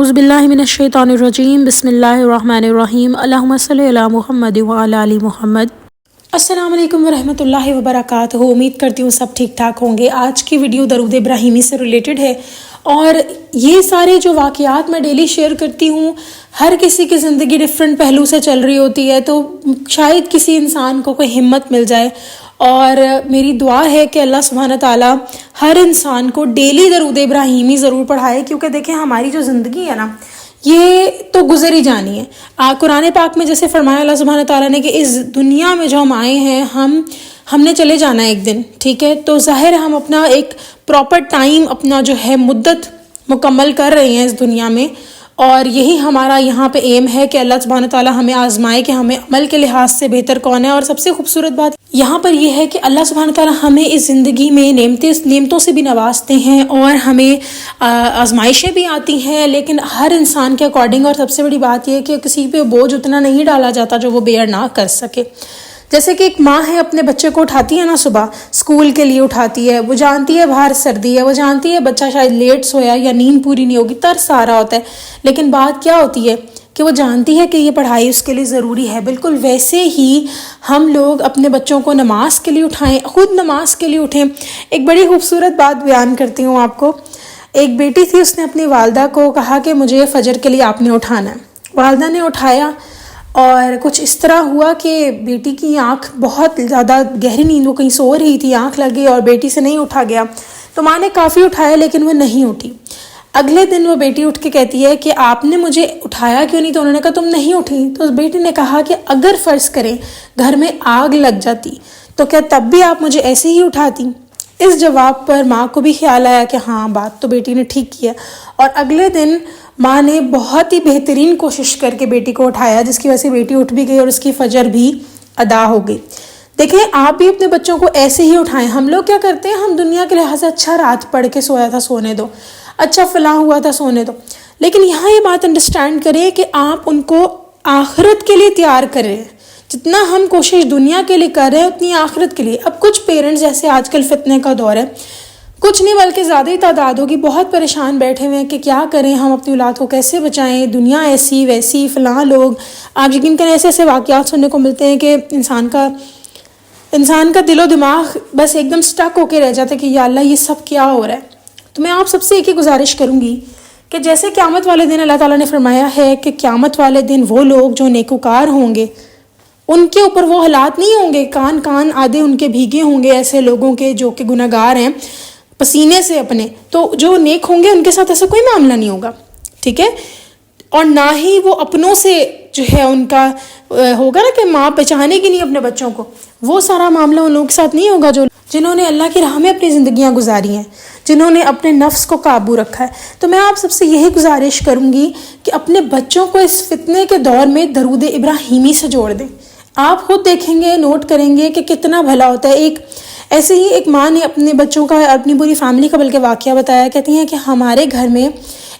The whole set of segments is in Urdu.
اعوذ باللہ من الشیطان الرجیم بسم اللہ الرحمن الرحیم اللہم صلی علی محمد وعلی آل محمد۔ السلام علیکم ورحمۃ اللہ وبرکاتہ۔ امید کرتی ہوں سب ٹھیک ٹھاک ہوں گے۔ آج کی ویڈیو درود ابراہیمی سے ریلیٹڈ ہے، اور یہ سارے جو واقعات میں ڈیلی شیئر کرتی ہوں، ہر کسی کی زندگی ڈفرینٹ پہلو سے چل رہی ہوتی ہے، تو شاید کسی انسان کو کوئی ہمت مل جائے، اور میری دعا ہے کہ اللہ سبحانہ تعالیٰ ہر انسان کو ڈیلی درود ابراہیمی ضرور پڑھائے، کیونکہ دیکھیں ہماری جو زندگی ہے نا، یہ تو گزر ہی جانی ہے۔ قرآن پاک میں جیسے فرمایا اللہ سبحانہ تعالیٰ نے کہ اس دنیا میں جو ہم آئے ہیں، ہم نے چلے جانا ہے ایک دن، ٹھیک ہے؟ تو ظاہر ہم اپنا ایک پراپر ٹائم، اپنا جو ہے مدت مکمل کر رہے ہیں اس دنیا میں، اور یہی ہمارا یہاں پہ ایم ہے کہ اللہ سبحانہ تعالیٰ ہمیں آزمائے کہ ہمیں عمل کے لحاظ سے بہتر کون ہے۔ اور سب سے خوبصورت بات یہاں پر یہ ہے کہ اللہ سبحانہ تعالیٰ ہمیں اس زندگی میں نعمتوں سے بھی نوازتے ہیں، اور ہمیں آزمائشیں بھی آتی ہیں، لیکن ہر انسان کے اکارڈنگ۔ اور سب سے بڑی بات یہ ہے کہ کسی پہ بوجھ اتنا نہیں ڈالا جاتا جو وہ بیئر نہ کر سکے۔ جیسے کہ ایک ماں ہے، اپنے بچے کو اٹھاتی ہے نا، صبح اسکول کے لیے اٹھاتی ہے، وہ جانتی ہے باہر سردی ہے، وہ جانتی ہے بچہ شاید لیٹ سویا یا نیند پوری نہیں ہوگی، ترس آ رہا ہوتا ہے، لیکن بات کیا ہوتی ہے کہ وہ جانتی ہے کہ یہ پڑھائی اس کے لیے ضروری ہے۔ بالکل ویسے ہی ہم لوگ اپنے بچوں کو نماز کے لیے اٹھائیں، خود نماز کے لیے اٹھیں۔ ایک بڑی خوبصورت بات بیان کرتی ہوں آپ کو۔ ایک بیٹی تھی، اس نے اپنی والدہ کو کہا کہ مجھے فجر کے لیے آپ نے اٹھانا ہے۔ والدہ نے اٹھایا، اور کچھ اس طرح ہوا کہ بیٹی کی آنکھ بہت زیادہ گہری نیند، وہ کہیں سو رہی تھی، آنکھ لگ گئی اور بیٹی سے نہیں اٹھا گیا۔ تو ماں نے کافی اٹھایا لیکن وہ نہیں اٹھی۔ اگلے دن وہ بیٹی اٹھ کے کہتی ہے کہ آپ نے مجھے اٹھایا کیوں نہیں؟ تو انہوں نے کہا تم نہیں اٹھی۔ تو اس بیٹی نے کہا کہ اگر فرض کریں گھر میں آگ لگ جاتی تو کیا تب بھی آپ مجھے ایسے ہی اٹھاتی؟ اس جواب پر ماں کو بھی خیال آیا کہ ہاں، بات تو بیٹی نے ٹھیک کی ہے، اور اگلے دن ماں نے بہت ہی بہترین کوشش کر کے بیٹی کو اٹھایا، جس کی وجہ سے بیٹی اٹھ بھی گئی اور اس کی فجر بھی ادا ہو گئی۔ دیکھیں، آپ بھی اپنے بچوں کو ایسے ہی اٹھائیں۔ ہم لوگ کیا کرتے ہیں، ہم دنیا کے لحاظ سے اچھا رات پڑھ کے سویا تھا، سونے دو، اچھا فلاں ہوا تھا، سونے دو، لیکن یہاں یہ بات انڈرسٹینڈ کریں کہ آپ ان کو آخرت کے لیے تیار کر رہے ہیں۔ جتنا ہم کوشش دنیا کے لیے کر رہے ہیں، اتنی آخرت کے لیے۔ اب کچھ پیرنٹس، جیسے آج کل فتنے کا دور ہے، کچھ نہیں بلکہ زیادہ ہی تعداد ہوگی، بہت پریشان بیٹھے ہوئے ہیں کہ کیا کریں، ہم اپنی اولاد کو کیسے بچائیں، دنیا ایسی ویسی، فلاں لوگ۔ آپ یقین کریں ایسے ایسے واقعات سننے کو ملتے ہیں کہ انسان کا دل و دماغ بس ایک دم سٹک ہو کے رہ جاتا ہے کہ یا اللہ، یہ سب کیا ہو رہا ہے۔ تو میں آپ سب سے ایک ہی گزارش کروں گی کہ جیسے قیامت والے دن اللہ تعالیٰ نے فرمایا ہے کہ قیامت والے دن وہ لوگ جو نیکوکار ہوں گے، ان کے اوپر وہ حالات نہیں ہوں گے، کان آدھے ان کے بھیگے ہوں گے ایسے لوگوں کے جو کہ گناہ گار ہیں پسینے سے اپنے، تو جو نیک ہوں گے ان کے ساتھ ایسا کوئی معاملہ نہیں ہوگا، ٹھیک ہے؟ اور نہ ہی وہ اپنوں سے جو ہے ان کا ہوگا نا کہ ماں پہچانے گی نہیں اپنے بچوں کو، وہ سارا معاملہ ان لوگوں کے ساتھ نہیں ہوگا جنہوں نے اللہ کی راہ میں اپنی زندگیاں گزاری ہیں، جنہوں نے اپنے نفس کو قابو رکھا ہے۔ تو میں آپ سب سے یہی گزارش کروں گی کہ اپنے بچوں کو اس فتنے کے دور میں درود ابراہیمی سے جوڑ دیں۔ آپ خود دیکھیں گے، نوٹ کریں گے کہ کتنا بھلا ہوتا ہے۔ ایسے ہی ایک ماں نے اپنے بچوں کا، اپنی پوری فیملی کا بلکہ واقعہ بتایا، کہتی ہیں کہ ہمارے گھر میں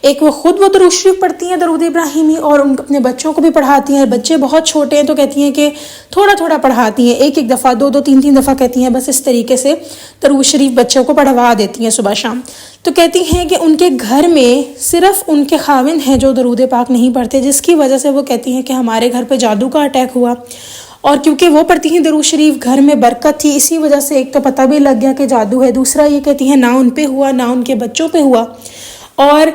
ایک وہ خود وہ درود شریف پڑھتی ہیں، درود ابراہیمی، اور ان اپنے بچوں کو بھی پڑھاتی ہیں۔ بچے بہت چھوٹے ہیں تو کہتی ہیں کہ تھوڑا تھوڑا پڑھاتی ہیں، ایک دفعہ، دو تین دفعہ کہتی ہیں، بس اس طریقے سے درود شریف بچوں کو پڑھوا دیتی ہیں صبح شام۔ تو کہتی ہیں کہ ان کے گھر میں صرف ان کے خاوند ہیں جو درود پاک نہیں پڑھتے، جس کی وجہ سے وہ کہتی ہیں کہ ہمارے گھر پہ جادو کا اٹیک ہوا، اور کیونکہ وہ پڑھتی ہیں درود شریف، گھر میں برکت تھی، اسی وجہ سے ایک تو پتہ بھی لگ گیا کہ جادو ہے، دوسرا یہ کہتی ہیں نہ ان پہ ہوا، نہ ان کے بچوں پہ ہوا، اور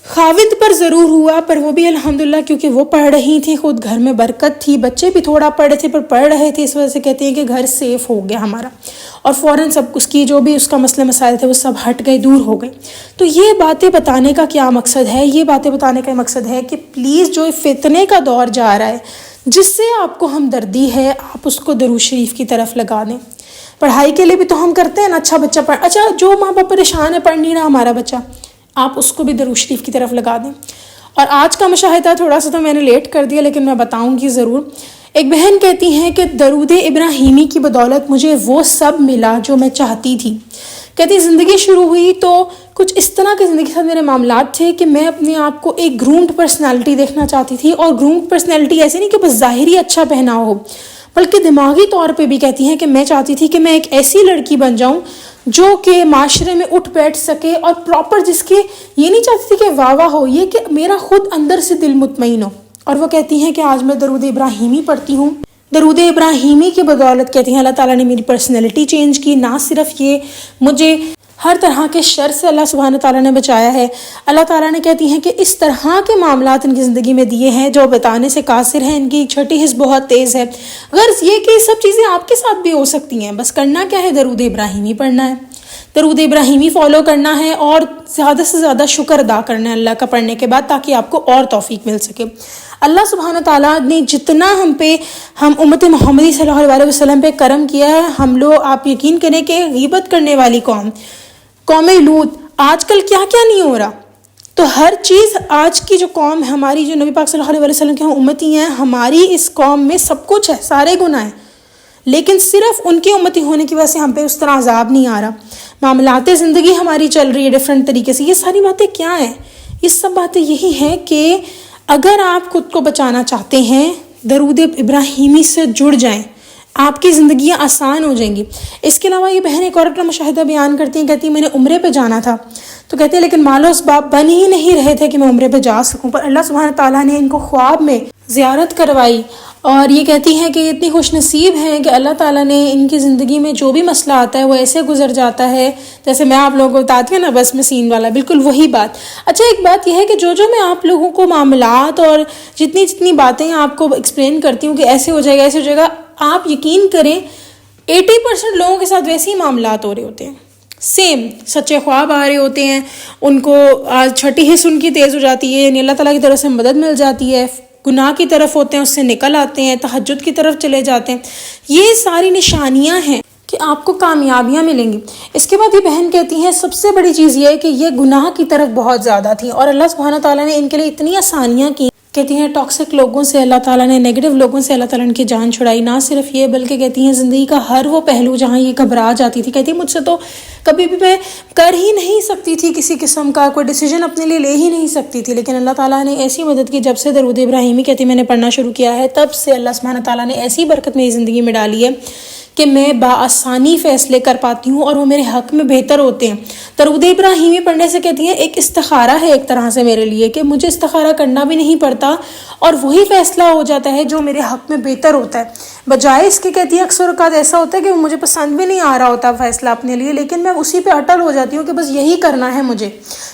خاوند پر ضرور ہوا، پر وہ بھی الحمدللہ کیونکہ وہ پڑھ رہی تھیں، خود گھر میں برکت تھی، بچے بھی تھوڑا پڑھے تھے پر پڑھ رہے تھے، اس وجہ سے کہتے ہیں کہ گھر سیف ہو گیا ہمارا، اور فوراً سب اس کی جو بھی اس کا مسئلے مسائل تھے وہ سب ہٹ گئے، دور ہو گئے۔ تو یہ باتیں بتانے کا کیا مقصد ہے؟ یہ باتیں بتانے کا مقصد ہے کہ پلیز جو فتنے کا دور جا رہا ہے، جس سے آپ کو ہمدردی ہے، آپ اس کو درود شریف کی طرف لگا دیں۔ پڑھائی کے لیے بھی تو ہم کرتے ہیں نا، اچھا بچہ اچھا جو ماں باپ پریشان ہے، پڑھ نہیں رہا ہمارا بچہ، آپ اس کو بھی درود شریف کی طرف لگا دیں۔ اور آج کا مشاہدہ تھوڑا سا تو میں نے لیٹ کر دیا، لیکن میں بتاؤں گی ضرور۔ ایک بہن کہتی ہیں کہ درود ابراہیمی کی بدولت مجھے وہ سب ملا جو میں چاہتی تھی۔ کہتی زندگی شروع ہوئی تو کچھ اس طرح کی زندگی کے ساتھ میرے معاملات تھے کہ میں اپنے آپ کو ایک گرومڈ پرسنالٹی دیکھنا چاہتی تھی، اور گرومڈ پرسنالٹی ایسے نہیں کہ بس ظاہری اچھا پہنا ہو، بلکہ دماغی طور پہ بھی کہتی ہیں کہ میں چاہتی تھی کہ میں ایک ایسی لڑکی بن جاؤں جو کہ معاشرے میں اٹھ بیٹھ سکے اور پراپر، جس کی یہ نہیں چاہتی تھی کہ واہ واہ ہو، یہ کہ میرا خود اندر سے دل مطمئن ہو. اور وہ کہتی ہیں کہ آج میں درود ابراہیمی پڑھتی ہوں. درود ابراہیمی کی بدولت کہتی ہیں اللہ تعالیٰ نے میری پرسنالٹی چینج کی. نہ صرف یہ، مجھے ہر طرح کے شر سے اللہ سبحانہ تعالیٰ نے بچایا ہے. اللہ تعالیٰ نے کہتی ہیں کہ اس طرح کے معاملات ان کی زندگی میں دیے ہیں جو بتانے سے قاصر ہیں. ان کی چھٹی حس بہت تیز ہے. غرض یہ کہ یہ سب چیزیں آپ کے ساتھ بھی ہو سکتی ہیں. بس کرنا کیا ہے؟ درود ابراہیمی پڑھنا ہے، درود ابراہیمی فالو کرنا ہے، اور زیادہ سے زیادہ شکر ادا کرنا ہے اللہ کا پڑھنے کے بعد، تاکہ آپ کو اور توفیق مل سکے. اللہ سبحانہ تعالیٰ نے جتنا ہم امت محمدی صلی اللہ علیہ وسلم پہ کرم کیا ہے، ہم لوگ، آپ یقین کریں کہ غیبت کرنے والی قوم لوط، آج کل کیا کیا نہیں ہو رہا. تو ہر چیز، آج کی جو قوم ہے ہماری، جو نبی پاک صلی اللہ علیہ وسلم کے ہم امتی ہیں، ہماری اس قوم میں سب کچھ ہے، سارے گناہ ہیں، لیکن صرف ان کی امتی ہونے کی وجہ سے ہم پہ اس طرح عذاب نہیں آ رہا. معاملات زندگی ہماری چل رہی ہے ڈیفرنٹ طریقے سے. یہ ساری باتیں کیا ہیں؟ یہ سب باتیں یہی ہیں کہ اگر آپ خود کو بچانا چاہتے ہیں، درود ابراہیمی سے جڑ جائیں، آپ کی زندگیاں آسان ہو جائیں گی. اس کے علاوہ یہ بہن ایک اور اپنا مشاہدہ بیان کرتی ہیں، کہتی ہیں میں نے عمرے پہ جانا تھا، تو کہتے ہیں لیکن مال و اسباب بن ہی نہیں رہے تھے کہ میں عمرے پہ جا سکوں، پر اللہ سبحانہ تعالیٰ نے ان کو خواب میں زیارت کروائی. اور یہ کہتی ہیں کہ اتنی خوش نصیب ہیں کہ اللہ تعالیٰ نے ان کی زندگی میں جو بھی مسئلہ آتا ہے وہ ایسے گزر جاتا ہے جیسے میں آپ لوگوں کو بتاتی ہوں نا، بس میں سین والا، بالکل وہی بات. اچھا ایک بات یہ ہے کہ جو میں آپ لوگوں کو معاملات اور جتنی باتیں آپ کو ایکسپلین کرتی ہوں کہ ایسے ہو جائے گا ایسے ہو جائے گا، آپ یقین کریں 80% لوگوں کے ساتھ ویسے ہی معاملات ہو رہے ہوتے ہیں. سیم سچے خواب آ رہے ہوتے ہیں، ان کو چھٹی حس ان کی تیز ہو جاتی ہے، یعنی اللہ تعالیٰ کی طرف سے مدد مل جاتی ہے، گناہ کی طرف ہوتے ہیں اس سے نکل آتے ہیں، تہجد کی طرف چلے جاتے ہیں. یہ ساری نشانیاں ہیں کہ آپ کو کامیابیاں ملیں گی. اس کے بعد یہ بہن کہتی ہیں سب سے بڑی چیز یہ ہے کہ یہ گناہ کی طرف بہت زیادہ تھی، اور اللہ سبحانہ تعالیٰ نے ان کے لیے اتنی آسانیاں کی. کہتی ہیں ٹاکسک لوگوں سے اللہ تعالیٰ نے، نیگیٹو لوگوں سے اللہ تعالیٰ نے ان کی جان چھڑائی. نہ صرف یہ بلکہ کہتی ہیں زندگی کا ہر وہ پہلو جہاں یہ گھبرا جاتی تھی، کہتی ہیں مجھ سے تو کبھی بھی میں کر ہی نہیں سکتی تھی کسی قسم کا کوئی ڈیسیجن اپنے لیے لے ہی نہیں سکتی تھی، لیکن اللہ تعالیٰ نے ایسی مدد کی. جب سے درود ابراہیمی کہتی میں نے پڑھنا شروع کیا ہے، تب سے اللہ سبحانہ تعالیٰ نے ایسی برکت میری زندگی میں ڈالی ہے کہ میں بآسانی فیصلے کر پاتی ہوں اور وہ میرے حق میں بہتر ہوتے ہیں. درود ابراہیمی پڑھنے سے کہتی ہیں ایک استخارہ ہے ایک طرح سے میرے لیے، کہ مجھے استخارہ کرنا بھی نہیں پڑتا اور وہی فیصلہ ہو جاتا ہے جو میرے حق میں بہتر ہوتا ہے، بجائے اس کے کہتی ہے اکثر اوقات ایسا ہوتا ہے کہ مجھے پسند بھی نہیں آ رہا ہوتا فیصلہ اپنے لیے، لیکن میں اسی پہ اٹل ہو جاتی ہوں کہ بس یہی کرنا ہے مجھے.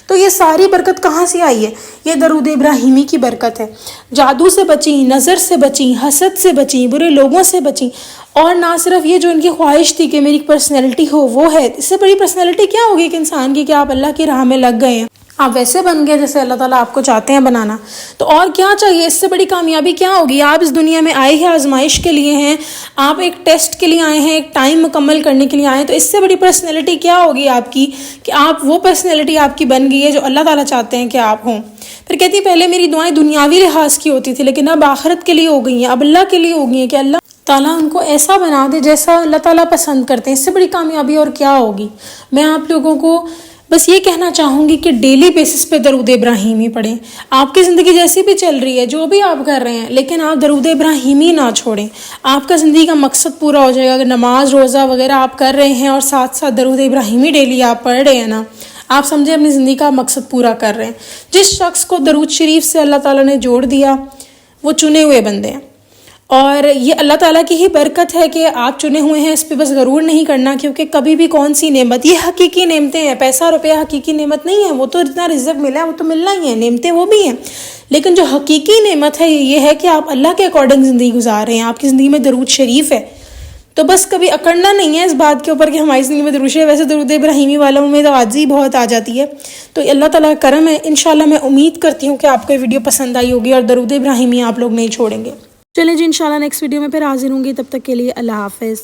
تو یہ ساری برکت کہاں سے آئی ہے؟ یہ درود ابراہیمی کی برکت ہے. جادو سے بچیں، نظر سے بچیں، حسد سے بچیں، برے لوگوں سے بچیں. اور نہ صرف یہ جو ان کی خواہش تھی کہ میری پرسنالٹی ہو وہ ہے، اس سے بڑی پرسنالٹی کیا ہوگی ایک انسان کی کہ آپ اللہ کی راہ میں لگ گئے ہیں، آپ ویسے بن گئے جیسے اللہ تعالیٰ آپ کو چاہتے ہیں بنانا. تو اور کیا چاہیے؟ اس سے بڑی کامیابی کیا ہوگی؟ آپ اس دنیا میں آئے ہیں آزمائش کے لیے ہیں، آپ ایک ٹیسٹ کے لیے آئے ہیں، ایک ٹائم مکمل کرنے کے لیے آئے ہیں. تو اس سے بڑی پرسنالٹی کیا ہوگی آپ کی کہ آپ وہ پرسنالٹی آپ کی بن گئی ہے جو اللہ تعالیٰ چاہتے ہیں کہ آپ ہوں. پھر کہتی ہے پہلے میری دعائیں دنیاوی لحاظ کی ہوتی تھی، لیکن اب آخرت کے لیے ہو گئی ہیں، اب اللہ کے لیے ہو گئی ہیں کہ اللہ تعالیٰ ان کو ایسا بنا دے جیسا اللہ تعالیٰ پسند کرتے ہیں. اس سے بڑی کامیابی اور کیا ہوگی؟ میں آپ لوگوں کو بس یہ کہنا چاہوں گی کہ ڈیلی بیسس پہ درود ابراہیمی پڑھیں. آپ کی زندگی جیسی بھی چل رہی ہے، جو بھی آپ کر رہے ہیں، لیکن آپ درود ابراہیمی نہ چھوڑیں. آپ کا زندگی کا مقصد پورا ہو جائے گا. اگر نماز روزہ وغیرہ آپ کر رہے ہیں اور ساتھ ساتھ درود ابراہیمی ڈیلی آپ پڑھ رہے ہیں نا، آپ سمجھیں اپنی زندگی کا مقصد پورا کر رہے ہیں. جس شخص کو درود شریف سے اللہ تعالیٰ نے جوڑ دیا وہ چنے ہوئے بندے ہیں، اور یہ اللہ تعالیٰ کی ہی برکت ہے کہ آپ چنے ہوئے ہیں. اس پہ بس غرور نہیں کرنا، کیونکہ کبھی بھی کون سی نعمت، یہ حقیقی نعمتیں ہیں. پیسہ روپیہ حقیقی نعمت نہیں ہے، وہ تو جتنا رزق ملا ہے وہ تو ملنا ہی ہے، نعمتیں وہ بھی ہیں. لیکن جو حقیقی نعمت ہے یہ ہے کہ آپ اللہ کے اکارڈنگ زندگی گزار رہے ہیں، آپ کی زندگی میں درود شریف ہے. تو بس کبھی اکڑنا نہیں ہے اس بات کے اوپر کہ ہماری زندگی میں درود شریف. ویسے درود ابراہیمی والوں میں تو عاجزی بہت آ جاتی ہے، تو اللہ تعالیٰ کا کرم ہے. انشاءاللہ میں امید کرتی ہوں کہ آپ کو یہ ویڈیو پسند آئی ہوگی اور درود ابراہیمی آپ لوگ نہیں چھوڑیں گے. چلیں جی، انشاءاللہ نیکسٹ ویڈیو میں پھر حاضر ہوں گی. تب تک کے لیے اللہ حافظ.